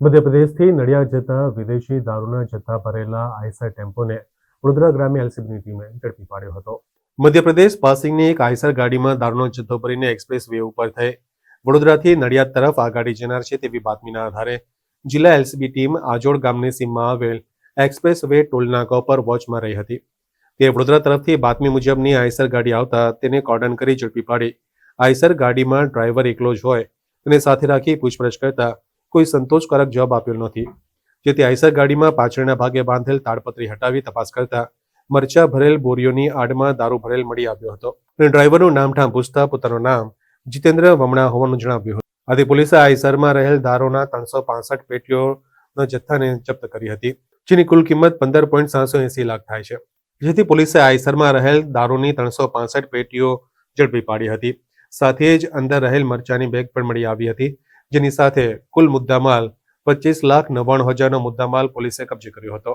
મધ્યપ્રદેશથી નડિયાદ જતા વિદેશી દારૂના જથ્થા ભરેલા આઈસર ટેમ્પોને વડોદરા ગ્રામ્ય એલસીબીની ટીમે ઝડપી પાડ્યો હતો। મધ્યપ્રદેશ પાસિંગની એક આઈસર ગાડીમાં દારૂનો જથ્થો ભરીને એક્સપ્રેસ વે ઉપર થઈ વડોદરાથી નડિયાદ તરફ આ ગાડી જનાર છે તેવી બાતમીના આધારે જિલ્લા એલસીબી ટીમ આજોડ ગામની સીમમાં આવેલ એક્સપ્રેસ વે ટોલનાકા પર વોચમાં રહી હતી। તે વડોદરા તરફથી બાતમી મુજબની આઈસર ગાડી આવતા તેને કોર્ડન કરી ઝડપી પાડી આઈસર ગાડીમાં ડ્રાઈવર એકલો જ હોય તેને સાથે રાખી પૂછપરછ કરતા કોઈ સંતોષકારક જવાબ આપ્યો નથી, જેથી આઈસર ગાડીમાં પાછળના ભાગે બાંધેલ તાડપત્રી હટાવી તપાસ કરતા મરચા ભરેલ બોરીઓની આડમાં દારૂ ભરેલ મળી આવ્યો હતો અને ડ્રાઈવરનું નામઠામ પૂછતા પોતાનું નામ જીતેન્દ્ર વમણા હોવાનું જણાવ્યું હતું। આથી પોલીસે આઈસરમાં રહેલ દારૂના 365 પેટીઓના જથ્થાને જપ્ત કરી હતી, જેની કુલ કિંમત 15.780 લાખ થાય છે। જેથી પોલીસે આઈસરમાં રહેલ દારૂની 365 પેટીઓ ઝડપી પાડી હતી। સાથે જ અંદર રહેલ મરચાની બેગ પણ મળી આવી હતી, જેની સાથે કુલ મુદ્દામાલ 25,99,000નો મુદ્દામાલ પોલીસે કબજે કર્યો હતો।